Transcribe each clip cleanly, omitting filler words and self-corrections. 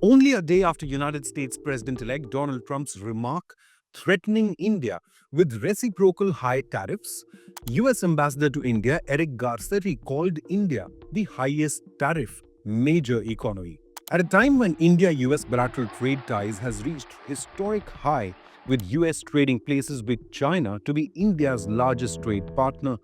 Only a day after United States President-elect Donald Trump's remark threatening India with reciprocal high tariffs, US Ambassador to India Eric Garcetti called India the highest tariff major economy. At a time when India-US bilateral trade ties has reached historic high, with US trading places with China to be India's largest trade partner.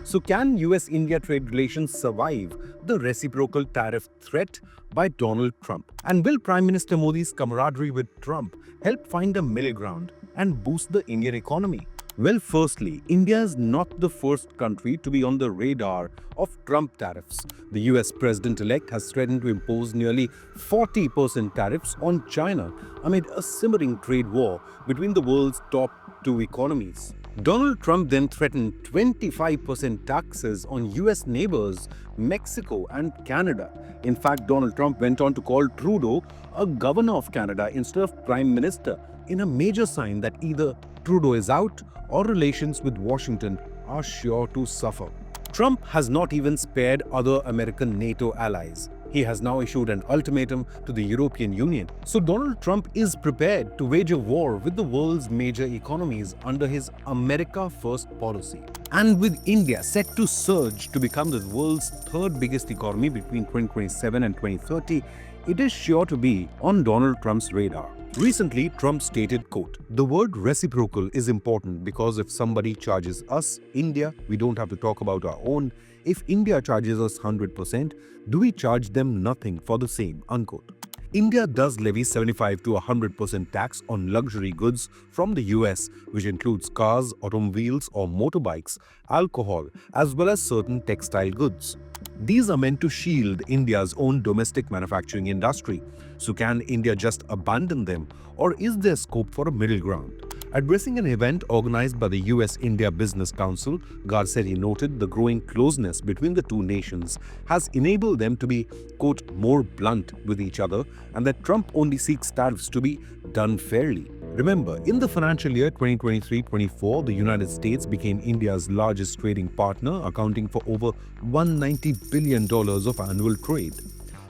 So, can US India trade relations survive the reciprocal tariff threat by Donald Trump? And will Prime Minister Modi's camaraderie with Trump help find a middle ground and boost the Indian economy? Well, firstly, India is not the first country to be on the radar of Trump tariffs. The US president-elect has threatened to impose nearly 40% tariffs on China amid a simmering trade war between the world's top two economies. Donald Trump then threatened 25% taxes on US neighbors, Mexico and Canada. In fact, Donald Trump went on to call Trudeau a governor of Canada instead of prime minister, in a major sign that either Trudeau is out or relations with Washington are sure to suffer. Trump has not even spared other American NATO allies. He has now issued an ultimatum to the European Union. So Donald Trump is prepared to wage a war with the world's major economies under his America First policy. And with India set to surge to become the world's third biggest economy between 2027 and 2030, it is sure to be on Donald Trump's radar. Recently, Trump stated, quote, "The word reciprocal is important because if somebody charges us, India, we don't have to talk about our own. If India charges us 100%, do we charge them nothing for the same?" Unquote. India does levy 75 to 100% tax on luxury goods from the US, which includes cars, automobiles or motorbikes, alcohol, as well as certain textile goods. These are meant to shield India's own domestic manufacturing industry. So can India just abandon them, or is there scope for a middle ground? Addressing an event organized by the US-India Business Council, Garcetti noted the growing closeness between the two nations has enabled them to be, quote, more blunt with each other, and that Trump only seeks tariffs to be done fairly. Remember, in the financial year 2023-24, the United States became India's largest trading partner, accounting for over $190 billion of annual trade.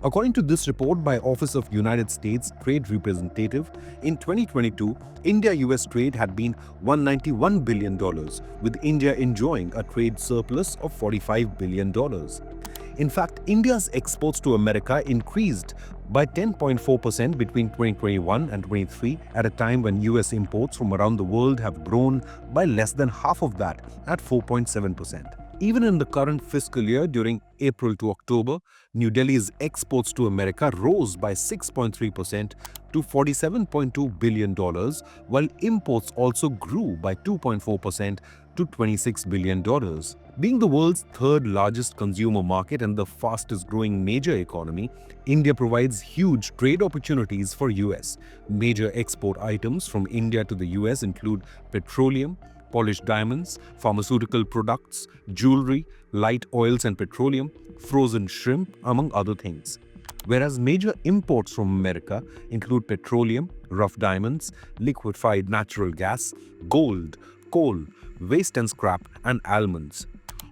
According to this report by Office of United States Trade Representative, in 2022, India-US trade had been $191 billion, with India enjoying a trade surplus of $45 billion. In fact, India's exports to America increased by 10.4% between 2021 and 23, at a time when US imports from around the world have grown by less than half of that, at 4.7%. Even in the current fiscal year, during April to October, New Delhi's exports to America rose by 6.3% to $47.2 billion, while imports also grew by 2.4% to $26 billion. Being the world's third largest consumer market and the fastest growing major economy, India provides huge trade opportunities for US. Major export items from India to the US include petroleum, polished diamonds, pharmaceutical products, jewelry, light oils and petroleum, frozen shrimp, among other things. Whereas major imports from America include petroleum, rough diamonds, liquefied natural gas, gold, coal, waste and scrap, and almonds.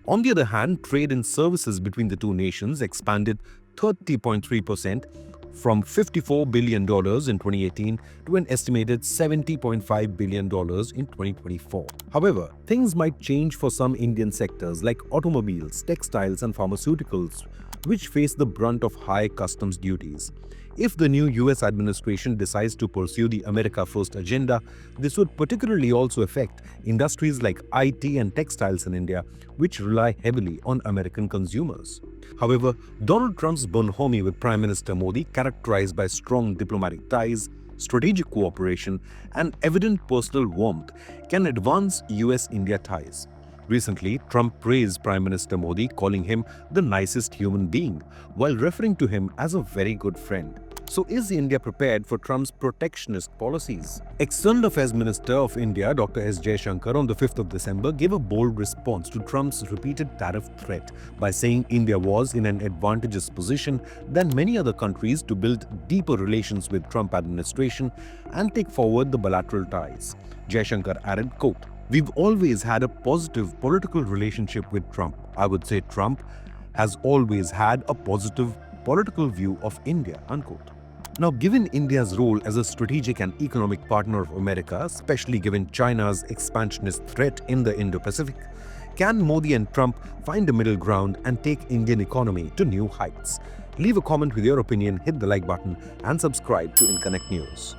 On the other hand, trade in services between the two nations expanded 30.3% from $54 billion in 2018 to an estimated $70.5 billion in 2024. However, things might change for some Indian sectors like automobiles, textiles and pharmaceuticals, which face the brunt of high customs duties. If the new US administration decides to pursue the America First agenda, this would particularly also affect industries like IT and textiles in India, which rely heavily on American consumers. However, Donald Trump's bonhomie with Prime Minister Modi, characterized by strong diplomatic ties, strategic cooperation, and evident personal warmth, can advance US-India ties. Recently, Trump praised Prime Minister Modi, calling him the nicest human being, while referring to him as a very good friend. So is India prepared for Trump's protectionist policies? External Affairs Minister of India, Dr. S. Jaishankar, on the 5th of December gave a bold response to Trump's repeated tariff threat by saying India was in an advantageous position than many other countries to build deeper relations with Trump administration and take forward the bilateral ties. Jaishankar added, quote, "We've always had a positive political relationship with Trump. I would say Trump has always had a positive political view of India, unquote. Now, given India's role as a strategic and economic partner of America, especially given China's expansionist threat in the Indo-Pacific, can Modi and Trump find a middle ground and take Indian economy to new heights? Leave a comment with your opinion, hit the like button, and subscribe to Inconnect News.